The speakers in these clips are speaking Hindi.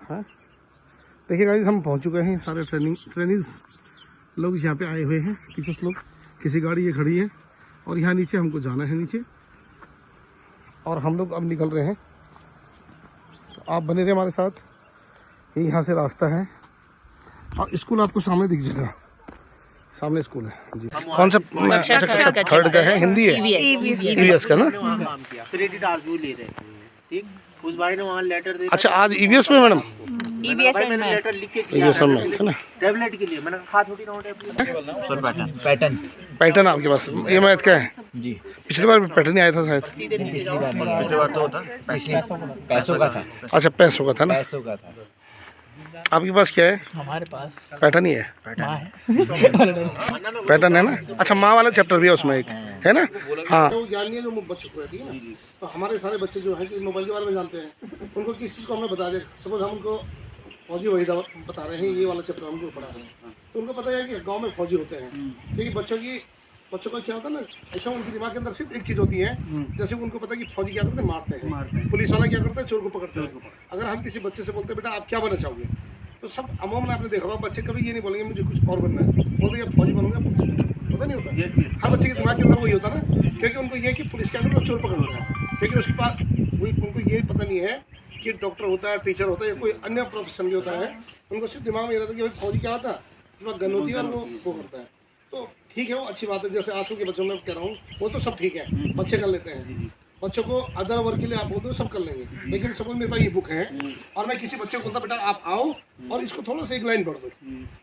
हाँ देखिए गाइस, हम पहुंच चुके हैं। सारे ट्रेनीज लोग यहाँ पे आए हुए हैं, टीचर्स लोग। किसी गाड़ी ये खड़ी है और यहाँ नीचे हमको जाना है नीचे, और हम लोग अब निकल रहे हैं। तो आप बने रहे हमारे साथ। ये यहाँ से रास्ता है और स्कूल आपको सामने दिख जाएगा। सामने स्कूल है जी। कौन सा? अच्छा, थर्ड का है, हिंदी है, EVS का ना। उस भाई ने वहाँ लेटर दे। अच्छा, आज EVS में मैडम? EVS में लेटर लिख के EVS में है ना, टैबलेट के लिए। मैंने कहा थोड़ी ना टैबलेट। पैटर्न आपके पास ये मैथ का है जी। पिछली बार पैटर्न ही आया था शायद। पिछली बार तो होता पैसों का था। अच्छा, पैसों का था ना। पैसों का था। आपके पास क्या है? हमारे पास पैटर्न ही है। पैटर्न है ना। अच्छा, माँ वाला चैप्टर भी है उसमें एक, है ना। हाँ, तो ज्ञान नहीं है जो बच्चों को है, ठीक है ना। तो हमारे सारे बच्चे जो है कि मोबाइल के बारे में जानते हैं, उनको किस चीज़ को हमने बता दिया। सपोज हम उनको फौजी वहीदा बता रहे हैं, ये वाला चैप्टर हमको पढ़ा रहे हैं, तो उनको पता है कि गाँव में फौजी होते हैं। क्योंकि बच्चों का क्या होता है ना, ऐसा उनके दिमाग के अंदर सिर्फ एक चीज़ होती है, जैसे उनको पता है कि फौजी क्या करते हैं, मारते हैं। पुलिस वाला क्या करता है, चोर को पकड़ते हैं। अगर हम किसी बच्चे से बोलते हैं बेटा आप क्या बनना चाहोगे, तो सब अमूमन आपने देखा होगा बच्चे कभी ये नहीं बोलेंगे मुझे कुछ और बनना है, बोलते हैं फौजी बनूंगा। पता नहीं होता। हर बच्चे के दिमाग के अंदर वही होता ना, क्योंकि उनको ये कि पुलिस क्या करता है, चोर पकड़ता है। क्योंकि उसके पास उनको ये पता नहीं है कि डॉक्टर होता है, टीचर होता है, या कोई अन्य प्रोफेशन भी होता है। उनको सिर्फ दिमाग में ये रहता है कि भाई फौजी क्या होता है, उसके बाद गन होती है और वो करता है। तो ठीक है, वो अच्छी बात है। जैसे आजकल के बच्चों में कह रहा हूँ, वो तो सब ठीक है, बच्चे कर लेते हैं। बच्चों को अदर वर्क के लिए आप बोलते हो सब कर लेंगे, लेकिन सपोज मेरे पास ये बुक है और मैं किसी बच्चे को बोलता बेटा आप आओ और इसको थोड़ा सा एक लाइन पढ़ दो,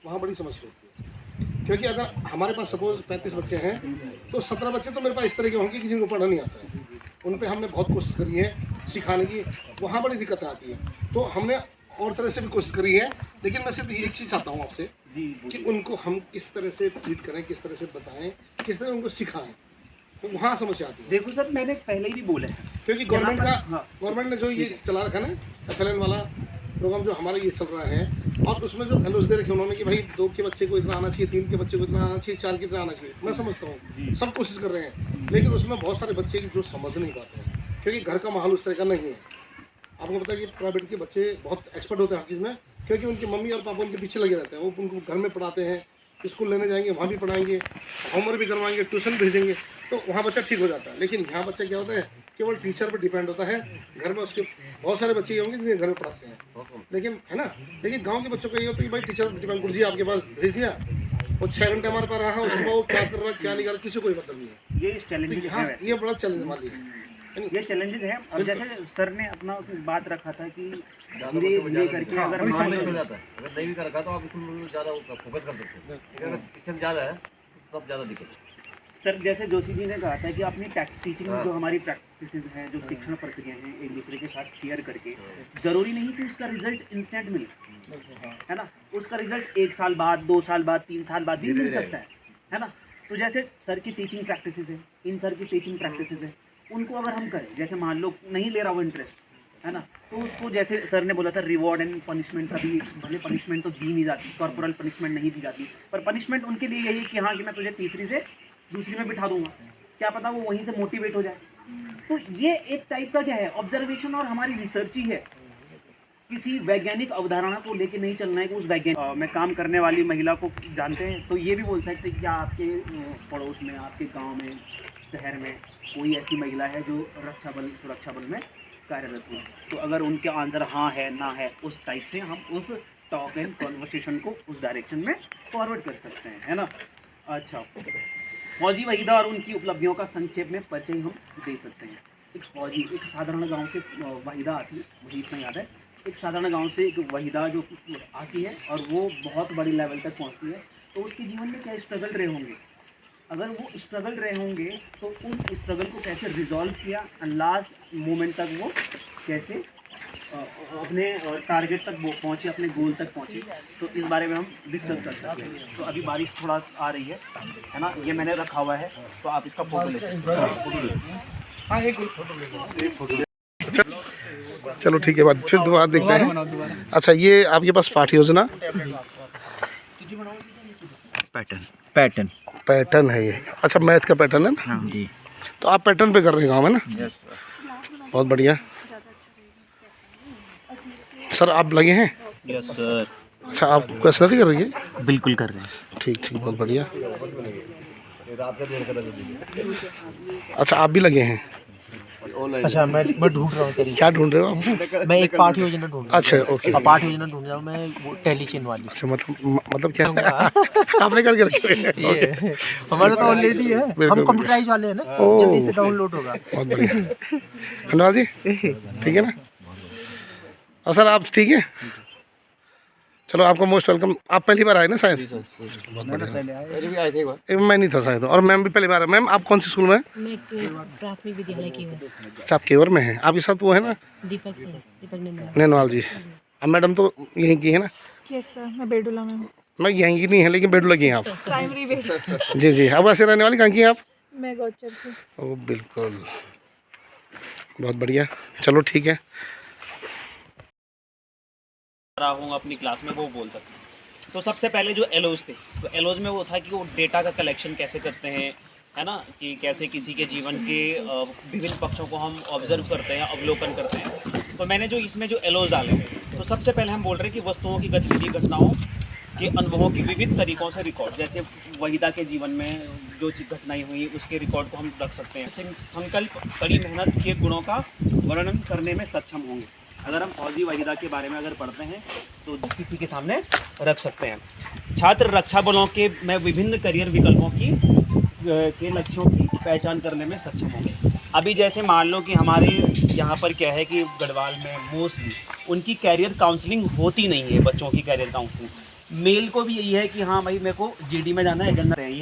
वहाँ बड़ी समस्या होती है। क्योंकि अगर हमारे पास सपोज 35 बच्चे हैं, तो 17 बच्चे तो मेरे पास इस तरह के होंगे कि जिनको पढ़ना नहीं आता है। उन पर हमने बहुत कोशिश करी है सिखाने की, वहाँ बड़ी दिक्कत आती है। तो हमने और तरह से भी कोशिश करी है, लेकिन मैं सिर्फ एक चीज़ चाहता हूँ आपसे कि उनको हम किस तरह से ट्रीट करें, किस तरह से बताएं, किस तरह उनको सिखाएं, तो वहाँ समस्या आती है। देखो सर, मैंने पहले ही भी बोला है, क्योंकि गवर्नमेंट ने जो ये चला रखा ना FLN वाला प्रोग्राम जो हमारा ये चल रहा है, और उसमें जो फेलोज दे रखे उन्होंने कि भाई 2 के बच्चे को इतना आना चाहिए, 3 के बच्चे को इतना आना चाहिए, 4 के इतना आना चाहिए। मैं समझता हूँ सब कोशिश कर रहे हैं, लेकिन उसमें बहुत सारे बच्चे जो समझ नहीं पाते हैं, क्योंकि घर का माहौल उस तरह का नहीं है। आपको पता है कि प्राइवेट के बच्चे बहुत एक्सपर्ट होते हैं हर चीज़ में, क्योंकि उनकी मम्मी और पापा उनके पीछे लगे रहते हैं। वो उनको घर में पढ़ाते हैं, स्कूल लेने जाएंगे वहाँ भी पढ़ाएंगे, होमवर्क भी करवाएंगे, ट्यूशन भेजेंगे, तो वहाँ बच्चा ठीक हो जाता है। लेकिन यहाँ बच्चा क्या होता है, केवल टीचर पर डिपेंड होता है। घर में उसके बहुत सारे बच्चे ये होंगे जिन्हें घर में पढ़ाते हैं, लेकिन है ना। लेकिन गाँव के बच्चों का ये होता है कि भाई टीचर डिपेंड, गुरुजी आपके पास भेज दिया, वो 6 घंटे हमारे पास रहा, उसके बाद वो क्या कर रहा है क्या नहीं कर रहा, किसी को कोई मतलब नहीं है। ये चैलेंजेस हाँ, ये बड़ा चैलेंज हमारे लिए। ये चैलेंजेस है। अब जैसे सर ने अपना बात रखा था कि धीरे धीरे करके अगर हो जाता है, अगर नहीं भी कर रखा तो आप इसको ज़्यादा फोकस कर सकते हैं। अगर शिक्षक ज़्यादा है तब ज़्यादा दिक्कत। सर जैसे जोशी जी ने कहा था कि अपनी टीचिंग में जो हमारी प्रैक्टिसेस हैं, जो शिक्षण प्रक्रिया हैं, एक दूसरे के साथ शेयर करके, जरूरी नहीं कि उसका रिजल्ट इंस्टेंट मिले, है ना। उसका रिजल्ट 1 साल बाद, 2 साल बाद, 3 साल बाद भी मिल सकता है ना। तो जैसे सर की टीचिंग प्रैक्टिसेस है, इन सर की टीचिंग प्रैक्टिसेस है, उनको अगर हम करें, जैसे मान लो नहीं ले रहा वो इंटरेस्ट, है ना, तो उसको जैसे सर ने बोला था रिवॉर्ड एंड पनिशमेंट, अभी भले पनिशमेंट तो दी नहीं जाती, कॉर्पोरल पनिशमेंट नहीं दी जाती, पर पनिशमेंट उनके लिए यही कि हाँ कि मैं तुझे तीसरी से दूसरी में बिठा दूंगा, क्या पता वो वहीं से मोटिवेट हो जाए। तो ये एक टाइप का क्या है, ऑब्जर्वेशन और हमारी रिसर्च ही है। किसी वैज्ञानिक अवधारणा को लेके नहीं चलना है कि उस वैज्ञानिक में काम करने वाली महिला को जानते हैं, तो ये भी बोल सकते हैं कि आपके पड़ोस में, आपके गाँव में, शहर में कोई ऐसी महिला है जो रक्षा बल, सुरक्षा बल में कार्यरत हो। तो अगर उनके आंसर हाँ है ना है, उस टाइप से हम उस टॉक एंड कॉन्वर्सेशन को उस डायरेक्शन में फॉरवर्ड कर सकते हैं, है ना। अच्छा, फौजी वहीदा और उनकी उपलब्धियों का संक्षेप में परिचय हम दे सकते हैं। एक साधारण गांव से वहीदा आती है, मुझे इतना याद है, एक साधारण गांव से एक वहीदा जो आती है और वो बहुत बड़ी लेवल तक पहुंचती है। तो उसके जीवन में क्या स्ट्रगल रहे होंगे, अगर वो स्ट्रगल रहे होंगे तो उन स्ट्रगल को कैसे रिजॉल्व किया एंड लास्ट मोमेंट तक वो कैसे अपने टारगेट तक वो पहुँचे, अपने गोल तक पहुँचे, तो इस बारे में हम डिस्कस कर सकते हैं। तो अभी बारिश थोड़ा आ रही है ना, ये मैंने रखा हुआ है, तो आप इसका फोटो ले सकते हैं। चलो ठीक है, बाद फिर दोबारा देखते हैं। अच्छा, ये आपके पास पाठ योजना पैटर्न है ये। अच्छा, मैथ का पैटर्न है ना। हाँ जी। तो आप पैटर्न पे कर रहे हैं काम, है ना। बहुत बढ़िया। सर आप लगे हैं? यस सर, अच्छा, आप क्वेश्चनरी कर रही है? बिल्कुल कर रहे हैं। ठीक ठीक, बहुत बढ़िया। अच्छा, आप भी लगे हैं? अच्छा, मैं ढूंढ रहा हूँ सर। क्या ढूंढ रहे हो आप? मैं एक पाठ योजना ढूंढ रहा अच्छा, ओके। हूँ। पाठ योजना ढूंढ रहा हूँ मैं, वो टेलीचिन वाली। अच्छा, मतलब क्या आपने करके रखे हुए हैं? ये हमारा तो ऑलरेडी है, हम कंप्यूटराइज वाले हैं ना, जल्दी से डाउनलोड होगा। बहुत बढ़िया। खंडवाल जी ठीक है ना? और सर आप ठीक है? चलो, आपको मोस्ट वेलकम। आप पहली बार आए ना शायद? बहुत बढ़िया। पहले भी आए थे एक बार। मैं नहीं था शायद, और मैम भी पहली बार है। मैम आप कौन सी स्कूल में हैं? मैं प्राथमिक विद्यालय की हूँ। अच्छा, आप केवर में हैं। आपके साथ वो है ना दीपक सिंह, दीपक नंदा। नैनवाल जी? अब मैडम तो यहीं की है ना? यस सर, मैं बेडूला में हूँ। मैं यहीं की नहीं है, लेकिन बेडूला की हैं आप? प्राइमरी बेडूला। जी जी। अब वैसे रहने वाली कहाँ की हैं आप? मैं गौचर से। ओ बिल्कुल, बहुत बढ़िया। चलो ठीक है। रहा हूँ अपनी क्लास में, वो बोल सकते हैं। तो सबसे पहले जो एलोज थे, तो एलोज में वो था कि वो डेटा का कलेक्शन कैसे करते हैं, है ना, कि कैसे किसी के जीवन के विभिन्न पक्षों को हम ऑब्जर्व करते हैं, अवलोकन करते हैं। तो मैंने जो इसमें जो एलोज डाले, तो सबसे पहले हम बोल रहे हैं कि वस्तुओं की गतिविधि, घटनाओं के अनुभवों की विविध तरीकों से रिकॉर्ड, जैसे वहीदा के जीवन में जो घटनाएं हुई उसके रिकॉर्ड को हम रख सकते हैं। संकल्प, कड़ी मेहनत के गुणों का वर्णन करने में सक्षम होंगे। अगर हम फौजी वहीदा के बारे में अगर पढ़ते हैं तो किसी के सामने रख सकते हैं। छात्र रक्षा बलों के में विभिन्न करियर विकल्पों के लक्ष्यों की पहचान करने में सक्षम होंगे। अभी जैसे मान लो कि हमारे यहाँ पर क्या है कि गढ़वाल में मोस्टली उनकी कैरियर काउंसलिंग होती नहीं है, बच्चों की कैरियर काउंसलिंग। मेल को भी यही है कि हाँ भाई, मेरे को जीडी में जाना है, जनरल है।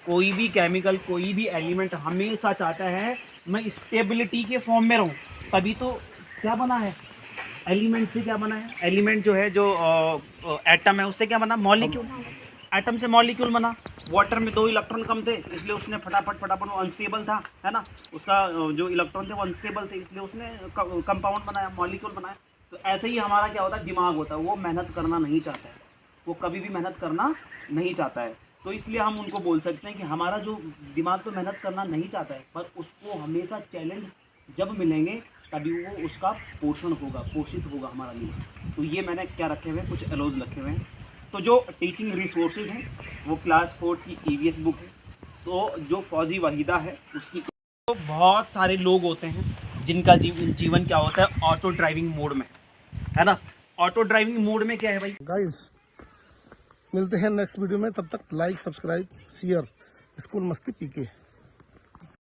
कोई भी केमिकल, कोई भी एलिमेंट हमेशा चाहता है मैं स्टेबिलिटी के फॉर्म में रहूँ। तभी तो क्या बना है, एलिमेंट से क्या बना है, एलिमेंट जो है, जो एटम है, उससे क्या बना, मॉलिक्यूल। एटम से मॉलिक्यूल बना। वाटर में 2 इलेक्ट्रॉन कम थे, इसलिए उसने फटाफट वो अनस्टेबल था, है ना, उसका जो इलेक्ट्रॉन थे वो अनस्टेबल थे, इसलिए उसने कंपाउंड बनाया, मॉलिक्यूल बनाया। तो ऐसे ही हमारा क्या होता है, दिमाग होता है, वो मेहनत करना नहीं चाहता है, वो कभी भी मेहनत करना नहीं चाहता है। तो इसलिए हम उनको बोल सकते हैं कि हमारा जो दिमाग तो मेहनत करना नहीं चाहता है, पर उसको हमेशा चैलेंज जब मिलेंगे तभी वो उसका पोषण होगा, पोषित होगा हमारा लिए। तो ये मैंने क्या रखे हुए हैं, कुछ एलोज रखे हुए हैं। तो जो टीचिंग रिसोर्सेज हैं वो क्लास 4 की EVS बुक है। तो जो फौजी वहीदा है उसकी, तो बहुत सारे लोग होते हैं जिनका जीवन क्या होता है, ऑटो ड्राइविंग मोड में, है ना। ऑटो ड्राइविंग मोड में क्या है भाई? गाइस, मिलते हैं नेक्स्ट वीडियो में। तब तक लाइक, सब्सक्राइब, शेयर। स्कूल मस्ती PK।